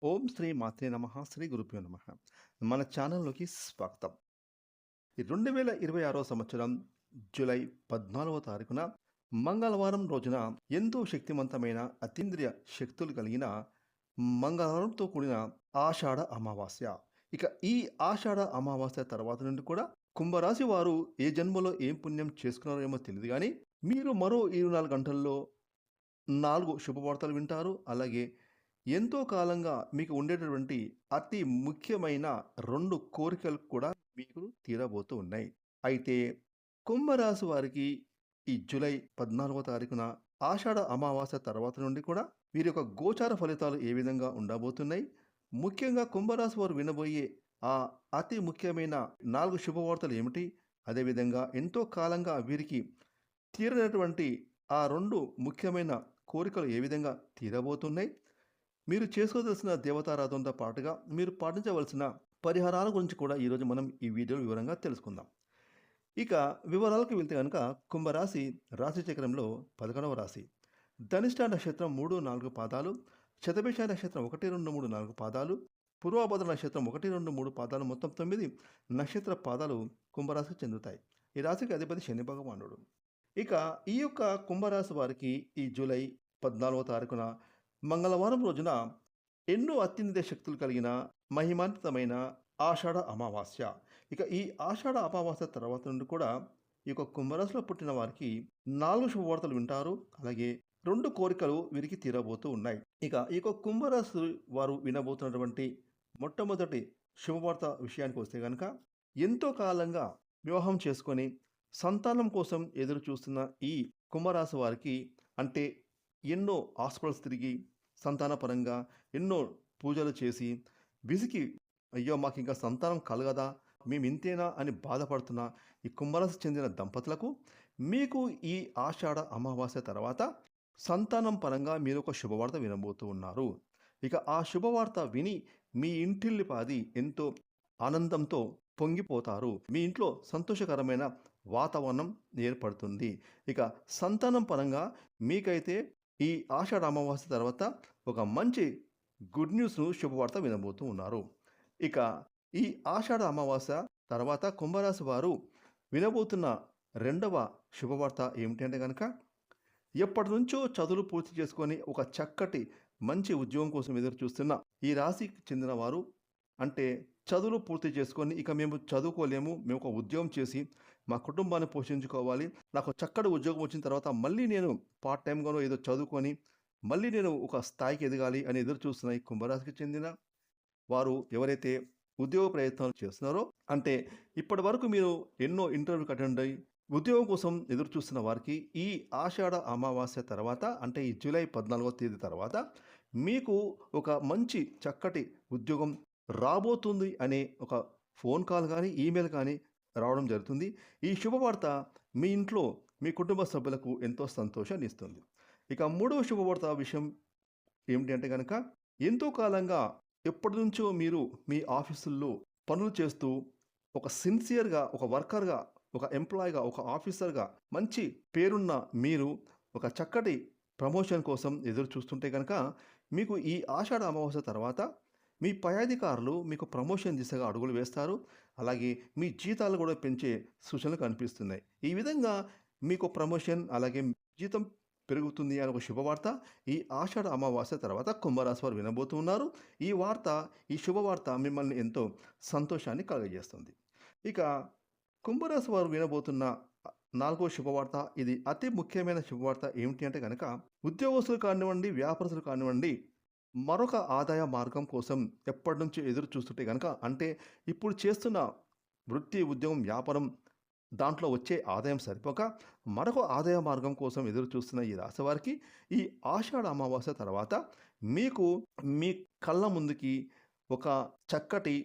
ఓం శ్రీ మాత్రే నమః శ్రీ గురుభ్యో నమః. మన ఛానల్‌లోకి స్వాగతం. ఈ 2026 సంవత్సరం జూలై 14వ తారీఖున మంగళవారం రోజున ఎంతో శక్తివంతమైన అతీంద్రియ శక్తులు కలిగిన మంగళవారంతో కూడిన ఆషాఢ అమావాస్య. ఇక ఈ ఆషాఢ అమావాస్య తర్వాత నుండి కూడా కుంభరాశి వారు ఏ జన్మలో ఏం పుణ్యం చేసుకున్నారో ఏమో తెలీదు గానీ, మీరు మరో 24 గంటల్లో 4 శుభవార్తలు వింటారు. అలాగే ఎంతో కాలంగా మీకు ఉండేటటువంటి అతి ముఖ్యమైన 2 కోరికలు కూడా మీకు తీరబోతూ ఉన్నాయి. అయితే కుంభరాశి వారికి ఈ జూలై 14వ తారీఖున ఆషాఢ అమావాస్య తర్వాత నుండి కూడా వీరి యొక్క గోచార ఫలితాలు ఏ విధంగా ఉండబోతున్నాయి? ముఖ్యంగా కుంభరాశి వారు వినబోయే ఆ అతి ముఖ్యమైన 4 శుభవార్తలు ఏమిటి? అదేవిధంగా ఎంతో కాలంగా వీరికి తీరనటువంటి ఆ 2 ముఖ్యమైన కోరికలు ఏ విధంగా తీరబోతున్నాయి? మీరు చేసుకోదలసిన దేవతారాధనతో పాటుగా మీరు పాటించవలసిన పరిహారాల గురించి కూడా ఈరోజు మనం ఈ వీడియోలో వివరంగా తెలుసుకుందాం. ఇక వివరాలకు వెళ్తే కనుక కుంభరాశి రాశి చక్రంలో 11వ రాశి. ధనిష్ట నక్షత్రం 3, 4 పాదాలు, శతభిష నక్షత్రం 1, 2, 3, 4 పాదాలు, పూర్వభద్ర నక్షత్రం 1, 2, 3 పాదాలు, మొత్తం 9 నక్షత్ర పాదాలు కుంభరాశికి చెందుతాయి. ఈ రాశికి అధిపతి శని భగవానుడు. ఇక ఈ యొక్క కుంభరాశి వారికి ఈ జూలై 14వ తారీఖున మంగళవారం రోజున ఎన్నో అత్యున్నత శక్తులు కలిగిన మహిమాన్వితమైన ఆషాఢ అమావాస్య. ఇక ఈ ఆషాఢ అమావాస్య తర్వాత నుండి కూడా ఈ యొక్క కుంభరాశిలో పుట్టిన వారికి 4 శుభవార్తలు వింటారు. అలాగే 2 కోరికలు వీరికి తీరబోతూ ఉన్నాయి. ఇక ఈ యొక్క కుంభరాశి వారు వినబోతున్నటువంటి మొట్టమొదటి శుభవార్త విషయానికి వస్తే కనుక, ఎంతో కాలంగా వివాహం చేసుకొని సంతానం కోసం ఎదురు చూస్తున్న ఈ కుంభరాశి వారికి, అంటే ఎన్నో హాస్పిటల్స్ తిరిగి సంతానపరంగా ఎన్నో పూజలు చేసి విసికి, అయ్యో మాకు ఇంకా సంతానం కలగదా, మేము ఇంతేనా అని బాధపడుతున్న ఈ కుంభరాశి చెందిన దంపతులకు మీకు ఈ ఆషాఢ అమావాస్య తర్వాత సంతానం పరంగా మీరు ఒక శుభవార్త వినబోతూ ఉన్నారు. ఇక ఆ శుభవార్త విని మీ ఇంటిల్లిపాది ఎంతో ఆనందంతో పొంగిపోతారు. మీ ఇంట్లో సంతోషకరమైన వాతావరణం ఏర్పడుతుంది. ఇక సంతానం పరంగా మీకైతే ఈ ఆషాఢ అమావాస్య తర్వాత ఒక మంచి గుడ్ న్యూస్ను శుభవార్త వినబోతూ ఉన్నారు. ఇక ఈ ఆషాఢ అమావాస్య తర్వాత కుంభరాశి వారు వినబోతున్న రెండవ శుభవార్త ఏమిటంటే కనుక, ఎప్పటి నుంచో చదువులు పూర్తి చేసుకొని ఒక చక్కటి మంచి ఉద్యోగం కోసం ఎదురు చూస్తున్న ఈ రాశికి చెందిన వారు, అంటే చదువులు పూర్తి చేసుకొని ఇక మేము చదువుకోలేము, మేము ఒక ఉద్యోగం చేసి మా కుటుంబాన్ని పోషించుకోవాలి, నాకు చక్కటి ఉద్యోగం వచ్చిన తర్వాత మళ్ళీ నేను పార్ట్ టైంగానో ఏదో చదువుకొని మళ్ళీ నేను ఒక స్థాయికి ఎదగాలి అని ఎదురు చూస్తున్న ఈ కుంభరాశికి చెందిన వారు ఎవరైతే ఉద్యోగ ప్రయత్నాలు చేస్తున్నారో, అంటే ఇప్పటి వరకు మీరు ఎన్నో ఇంటర్వ్యూకి అటెండ్ అయ్యి ఉద్యోగం కోసం ఎదురు చూస్తున్న వారికి ఈ ఆషాఢ అమావాస్య తర్వాత, అంటే ఈ జూలై 14వ తేదీ తర్వాత మీకు ఒక మంచి చక్కటి ఉద్యోగం రాబోతుంది అనే ఒక ఫోన్ కాల్ కానీ ఈమెయిల్ కానీ రావడం జరుగుతుంది. ఈ శుభవార్త మీ ఇంట్లో మీ కుటుంబ సభ్యులకు ఎంతో సంతోషాన్ని ఇస్తుంది. ఇక మూడవ శుభవార్త విషయం ఏమిటి అంటే కనుక, ఎంతో కాలంగా ఎప్పటి నుంచో మీరు మీ ఆఫీసుల్లో పనులు చేస్తూ ఒక సిన్సియర్గా, ఒక వర్కర్గా, ఒక ఎంప్లాయీగా, ఒక ఆఫీసర్గా మంచి పేరున్న మీరు ఒక చక్కటి ప్రమోషన్ కోసం ఎదురు చూస్తుంటే కనుక, మీకు ఈ ఆషాఢ అమావాస్య తర్వాత మీ పై అధికారులు మీకు ప్రమోషన్ దిశగా అడుగులు వేస్తారు. అలాగే మీ జీతాలు కూడా పెంచే సూచనలు కనిపిస్తున్నాయి. ఈ విధంగా మీకు ప్రమోషన్ అలాగే జీతం పెరుగుతుంది అని ఒక శుభవార్త ఈ ఆషాఢ అమావాస్య తర్వాత కుంభరాశి వారు వినబోతూ ఉన్నారు. ఈ శుభవార్త మిమ్మల్ని ఎంతో సంతోషాన్ని కలుగజేస్తుంది. ఇక కుంభరాశి వారు వినబోతున్న 4వ శుభవార్త, ఇది అతి ముఖ్యమైన శుభవార్త ఏమిటి అంటే కనుక, ఉద్యోగస్తులు కానివ్వండి, వ్యాపారస్తులు కానివ్వండి, మరొక ఆదాయ మార్గం కోసం ఎప్పటి నుంచో ఎదురు చూస్తుంటే కనుక, అంటే ఇప్పుడు చేస్తున్న వృత్తి, ఉద్యోగం, వ్యాపారం దాంట్లో వచ్చే ఆదాయం సరిపోక మరొక ఆదాయ మార్గం కోసం ఎదురు చూస్తున్న ఈ రాశి వారికి ఈ ఆషాఢ అమావాస్య తర్వాత మీకు మీ కళ్ళ ముందుకి ఒక చక్కటి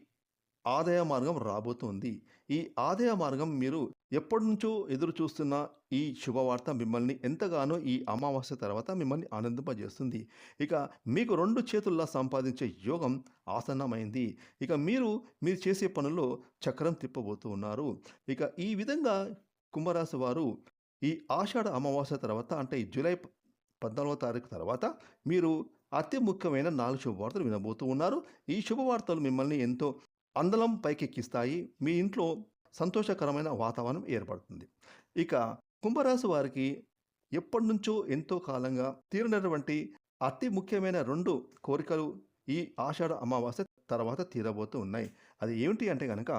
ఆదాయ మార్గం రాబోతుంది. ఈ ఆదాయ మార్గం మీరు ఎప్పటి నుంచో ఎదురు చూస్తున్న ఈ శుభవార్త మిమ్మల్ని ఎంతగానో ఈ అమావాస్య తర్వాత మిమ్మల్ని ఆనందింపజేస్తుంది. ఇక మీకు 2 చేతుల్లా సంపాదించే యోగం ఆసన్నమైంది. ఇక మీరు చేసే పనుల్లో చక్రం తిప్పబోతూ ఉన్నారు. ఇక ఈ విధంగా కుంభరాశి వారు ఈ ఆషాఢ అమావాస్య తర్వాత, అంటే ఈ జూలై 14వ తారీఖు తర్వాత మీరు అతి ముఖ్యమైన 4 శుభవార్తలు వినబోతూ ఉన్నారు. ఈ శుభవార్తలు మిమ్మల్ని ఎంతో అందలం పైకెక్కిస్తాయి. మీ ఇంట్లో సంతోషకరమైన వాతావరణం ఏర్పడుతుంది. ఇక కుంభరాశి వారికి ఎప్పటినుంచో ఎంతో కాలంగా తీరనటువంటి అతి ముఖ్యమైన 2 కోరికలు ఈ ఆషాఢ అమావాస్య తర్వాత తీరబోతూ ఉన్నాయి. అది ఏమిటి అంటే గనక,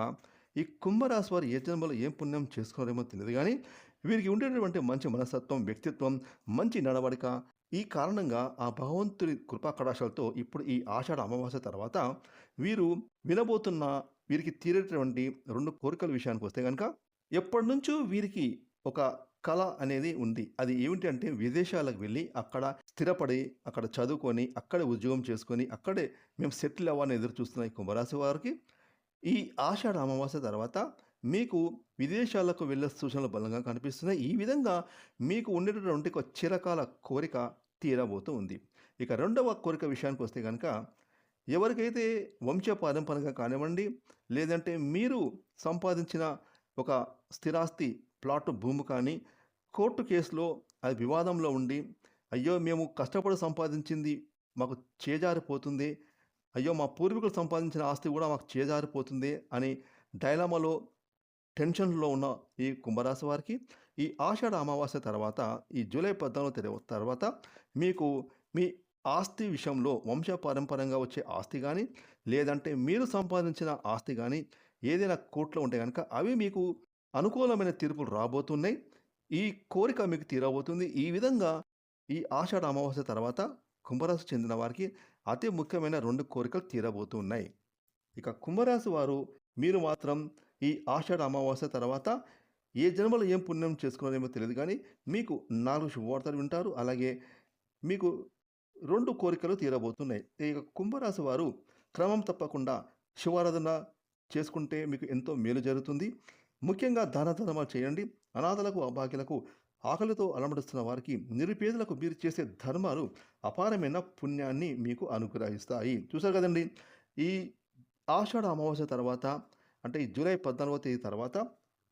ఈ కుంభరాశి వారు ఏ జన్మలో ఏం పుణ్యం చేసుకున్నారేమో తెలీదు గానీ, వీరికి ఉండేటటువంటి మంచి మనస్తత్వం, వ్యక్తిత్వం, మంచి నడవడిక, ఈ కారణంగా ఆ భగవంతుడి కృపా కటాక్షాలతో ఇప్పుడు ఈ ఆషాఢ అమావాస్య తర్వాత వీరు వినబోతున్న వీరికి తీరేటటువంటి 2 కోరికల విషయానికొస్తే గనక, ఎప్పటినుంచో వీరికి ఒక కల అనేది ఉంది. అది ఏమిటి అంటే విదేశాలకు వెళ్ళి అక్కడ స్థిరపడి, అక్కడ చదువుకొని, అక్కడే ఉద్యోగం చేసుకొని, అక్కడే మేము సెటిల్ అవ్వాలని ఎదురు చూస్తున్న ఈ కుంభరాశి వారికి ఈ ఆషాఢ అమావాస్య తర్వాత మీకు విదేశాలకు వెళ్ళే సూచనలు బలంగా కనిపిస్తున్నాయి. ఈ విధంగా మీకు ఉండేటటువంటి ఒక చిరకాల కోరిక తీరబోతూ ఉంది. ఇక రెండవ కోరిక విషయానికొస్తే గనక, ఎవరికైతే వంశపారంపరంగా కానివ్వండి, లేదంటే మీరు సంపాదించిన ఒక స్థిరాస్తి, ప్లాటు భూమి కానీ, కోర్టు కేసులో అది వివాదంలో ఉండి, అయ్యో! మేము కష్టపడి సంపాదించింది మాకు చేజారిపోతుంది. అయ్యో! మా పూర్వీకులు సంపాదించిన ఆస్తి కూడా మాకు చేజారిపోతుంది అని డైలమాలో, టెన్షన్‌లో ఉన్న ఈ కుంభరాశి వారికి ఈ ఆషాఢ అమావాస్య తర్వాత, ఈ జూలై 14 తర్వాత మీకు మీ ఆస్తి విషయంలో వంశపారంపర్యంగా వచ్చే ఆస్తి గానీ, లేదంటే మీరు సంపాదించిన ఆస్తి గానీ, ఏదైనా కోర్ట్‌లో ఉంటే గనక అవి మీకు అనుకూలమైన తీర్పులు రాబోతున్నాయి. ఈ కోరిక మీకు తీరబోతుంది. ఈ విధంగా ఈ ఆషాఢ అమావాస్య తర్వాత కుంభరాశి చెందిన వారికి అతి ముఖ్యమైన 2 కోరికలు తీరబోతూ ఉన్నాయి. ఇక కుంభరాశి వారు మీరు మాత్రం ఈ ఆషాఢ అమావాస్య తర్వాత ఏ జన్మలో ఏం పుణ్యం చేసుకున్నారేమో తెలీదు గానీ, మీకు 4 శుభవార్తలు వింటారు. అలాగే మీకు 2 కోరికలు తీరబోతున్నాయి. ఇక కుంభరాశి వారు క్రమం తప్పకుండా శివారాధన చేసుకుంటే మీకు ఎంతో మేలు జరుగుతుంది. ముఖ్యంగా దాన ధర్మాలు చేయండి. అనాథలకు, అభాగ్యులకు, ఆకలితో అలమటిస్తున్న వారికి, నిరుపేదలకు మీరు చేసే ధర్మాలు అపారమైన పుణ్యాన్ని మీకు అనుగ్రహిస్తాయి. చూసారు కదండీ! ఈ ఆషాఢ అమావాస్య తర్వాత అంటే ఈ జూలై 14వ తేదీ తర్వాత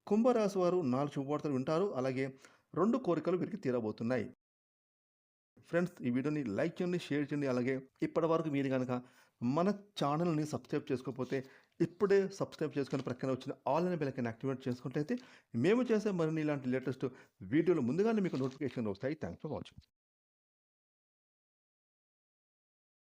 కుంభరాశి వారు 4 శుభవార్తలు వింటారు. అలాగే 2 కోరికలు వీరికి తీరబోతున్నాయి. ఫ్రెండ్స్, ఈ వీడియోని లైక్ చేయండి, షేర్ చేయండి. అలాగే ఇప్పటివరకు మీరు గనక మన ఛానల్‌ని సబ్స్క్రైబ్ చేసుకోకపోతే ఇప్పుడే సబ్స్క్రైబ్ చేసుకొని ప్రక్కన వచ్చిన ఆల్ అనే బెల్ ఐకాన్ యాక్టివేట్ చేసుకున్నట్లయితే మేము చేసే మరిన్ని ఇలాంటి లేటెస్ట్ వీడియోలు ముందుగానే మీకు నోటిఫికేషన్‌లు వస్తాయి. Thanks for watching.